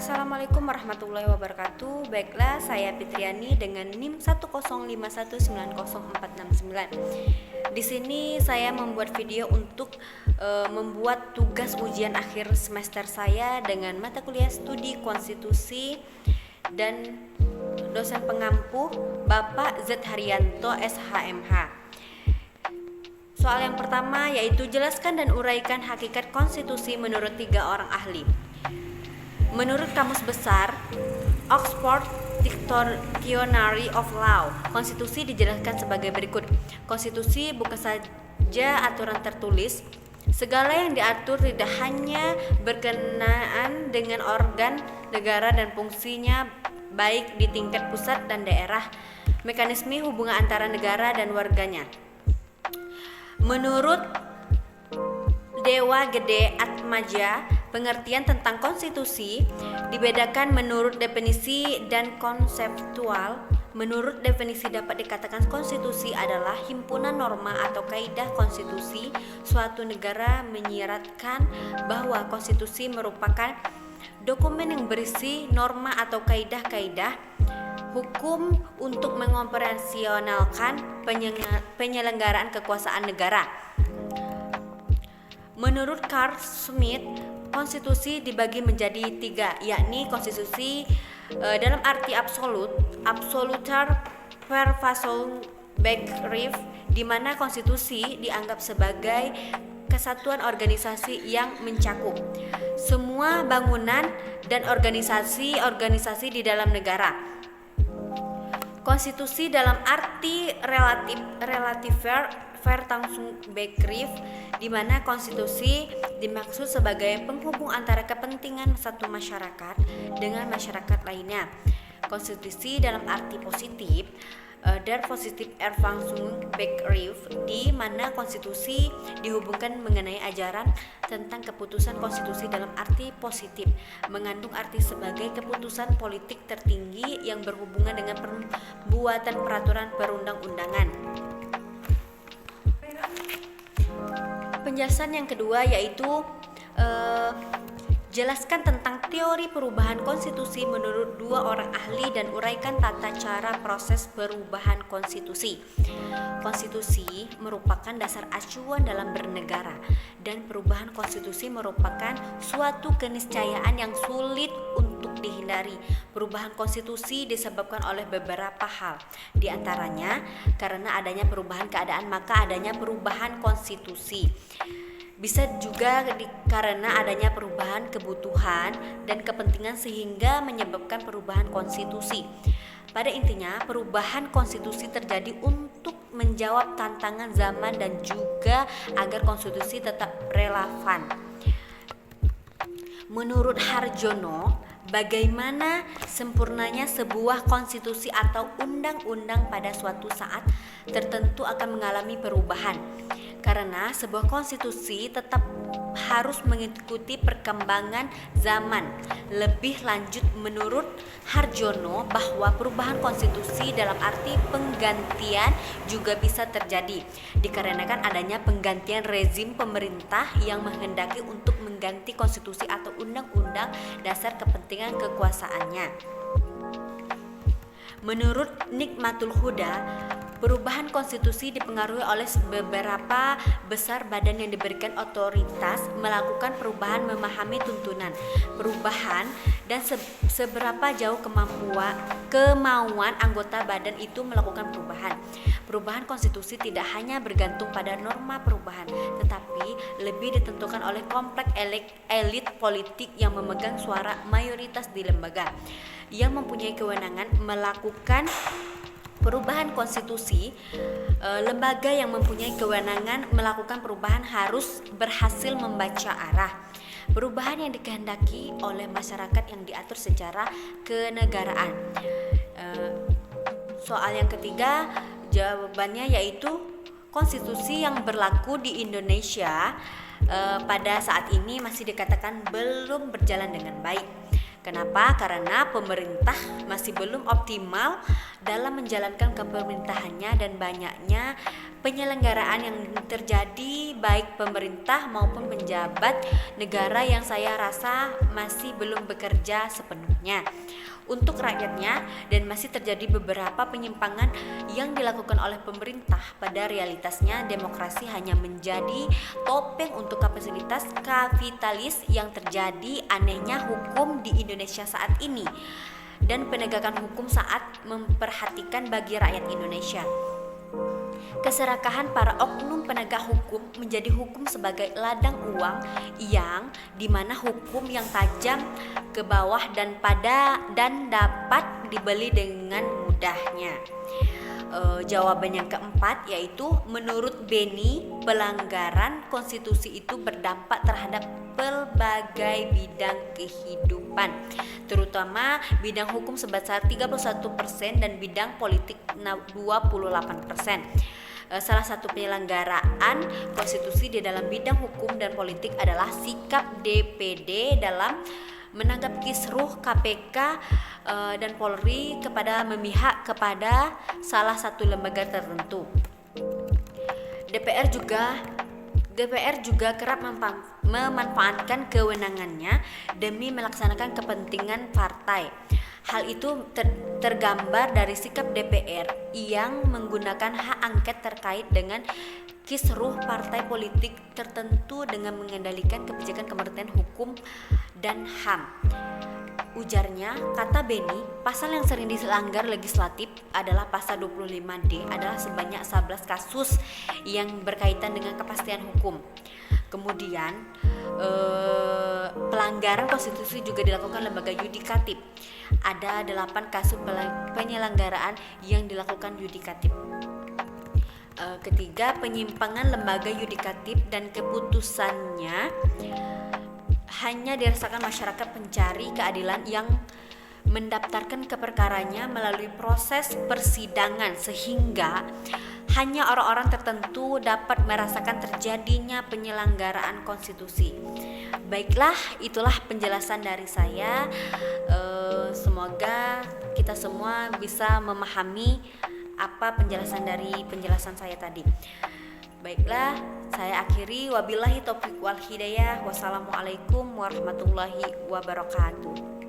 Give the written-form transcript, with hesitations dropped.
Assalamualaikum warahmatullahi wabarakatuh. Baiklah, saya Fitriani dengan NIM 105190469. Di sini saya membuat video untuk membuat tugas ujian akhir semester saya dengan mata kuliah studi konstitusi dan dosen pengampu Bapak Z Haryanto SHMH. Soal yang pertama yaitu jelaskan dan uraikan hakikat konstitusi menurut 3 orang ahli. Menurut Kamus Besar Oxford Dictionary of Law, konstitusi dijelaskan sebagai berikut. Konstitusi bukan saja aturan tertulis, segala yang diatur tidak hanya berkenaan dengan organ negara dan fungsinya baik di tingkat pusat dan daerah, mekanisme hubungan antara negara dan warganya. Menurut Dewa Gede Atmaja, pengertian tentang konstitusi dibedakan menurut definisi dan konseptual. Menurut definisi dapat dikatakan konstitusi adalah himpunan norma atau kaidah konstitusi. Suatu negara menyiratkan bahwa konstitusi merupakan dokumen yang berisi norma atau kaidah-kaidah hukum untuk mengoperasionalkan penyelenggaraan kekuasaan negara. Menurut Carl Schmitt, konstitusi dibagi menjadi 3, yakni konstitusi dalam arti absolut, absolutar pervasal begriff, di mana konstitusi dianggap sebagai kesatuan organisasi yang mencakup semua bangunan dan organisasi-organisasi di dalam negara. Konstitusi dalam arti relatif Verfassungsbegriff, di mana konstitusi dimaksud sebagai penghubung antara kepentingan satu masyarakat dengan masyarakat lainnya. Konstitusi dalam arti positif, der positive Verfassungsbegriff, di mana konstitusi dihubungkan mengenai ajaran tentang keputusan konstitusi dalam arti positif, mengandung arti sebagai keputusan politik tertinggi yang berhubungan dengan pembuatan peraturan perundang-undangan. Penjelasan yang kedua yaitu jelaskan tentang teori perubahan konstitusi menurut 2 orang ahli dan uraikan tata cara proses perubahan konstitusi. Konstitusi merupakan dasar acuan dalam bernegara dan perubahan konstitusi merupakan suatu keniscayaan yang sulit untuk dihindari. Perubahan konstitusi disebabkan oleh beberapa hal. Di antaranya, karena adanya perubahan keadaan maka adanya perubahan konstitusi. Bisa juga karena adanya perubahan kebutuhan dan kepentingan sehingga menyebabkan perubahan konstitusi. Pada intinya, perubahan konstitusi terjadi untuk menjawab tantangan zaman dan juga agar konstitusi tetap relevan. Menurut Harjono, bagaimana sempurnanya sebuah konstitusi atau undang-undang pada suatu saat tertentu akan mengalami perubahan. Karena sebuah konstitusi tetap harus mengikuti perkembangan zaman. Lebih lanjut, menurut Harjono bahwa perubahan konstitusi dalam arti penggantian juga bisa terjadi dikarenakan adanya penggantian rezim pemerintah yang menghendaki untuk mengganti konstitusi atau undang-undang dasar kepentingan kekuasaannya. Menurut Nikmatul Huda, perubahan konstitusi dipengaruhi oleh beberapa besar badan yang diberikan otoritas melakukan perubahan memahami tuntunan perubahan dan seberapa jauh kemauan anggota badan itu melakukan perubahan. Perubahan konstitusi tidak hanya bergantung pada norma perubahan, tetapi lebih ditentukan oleh kompleks elit politik yang memegang suara mayoritas di lembaga yang mempunyai kewenangan melakukan perubahan konstitusi. Lembaga yang mempunyai kewenangan melakukan perubahan harus berhasil membaca arah perubahan yang dikehendaki oleh masyarakat yang diatur secara kenegaraan. Soal yang ketiga, jawabannya yaitu konstitusi yang berlaku di Indonesia pada saat ini masih dikatakan belum berjalan dengan baik. Kenapa? Karena pemerintah masih belum optimal dalam menjalankan kepemerintahannya, dan banyaknya penyelenggaraan yang terjadi baik pemerintah maupun penjabat negara yang saya rasa masih belum bekerja sepenuhnya untuk rakyatnya, dan masih terjadi beberapa penyimpangan yang dilakukan oleh pemerintah. Pada realitasnya demokrasi hanya menjadi topeng untuk kapasitas kapitalis yang terjadi anehnya hukum di Indonesia saat ini, dan penegakan hukum saat memperhatikan bagi rakyat Indonesia. Keserakahan para oknum penegak hukum menjadi hukum sebagai ladang uang yang dimana hukum yang tajam ke bawah dan dapat dibeli dengan mudahnya. Jawaban yang keempat yaitu menurut Beni, pelanggaran konstitusi itu berdampak terhadap pelbagai bidang kehidupan, terutama bidang hukum sebesar 31% dan bidang politik 28%. Salah satu penyelenggaraan konstitusi di dalam bidang hukum dan politik adalah sikap DPD dalam menanggapi kisruh KPK dan Polri kepada memihak kepada salah satu lembaga tertentu. DPR juga kerap memanfaatkan kewenangannya demi melaksanakan kepentingan partai. Hal itu tergambar dari sikap DPR yang menggunakan hak angket terkait dengan kisruh partai politik tertentu dengan mengendalikan kebijakan Kementerian Hukum dan HAM. Ujarnya, kata Beni, pasal yang sering dilanggar legislatif adalah pasal 25D, adalah sebanyak 11 kasus yang berkaitan dengan kepastian hukum. Kemudian pelanggaran konstitusi juga dilakukan lembaga yudikatif. Ada 8 kasus penyelenggaraan yang dilakukan yudikatif. Ketiga, penyimpangan lembaga yudikatif dan keputusannya hanya dirasakan masyarakat pencari keadilan yang mendaftarkan keperkaranya melalui proses persidangan, sehingga hanya orang-orang tertentu dapat merasakan terjadinya penyelenggaraan konstitusi. Baiklah, itulah penjelasan dari saya. Semoga kita semua bisa memahami apa penjelasan saya tadi. Baiklah, saya akhiri. Wabillahi taufiq wal hidayah. Wassalamualaikum warahmatullahi wabarakatuh.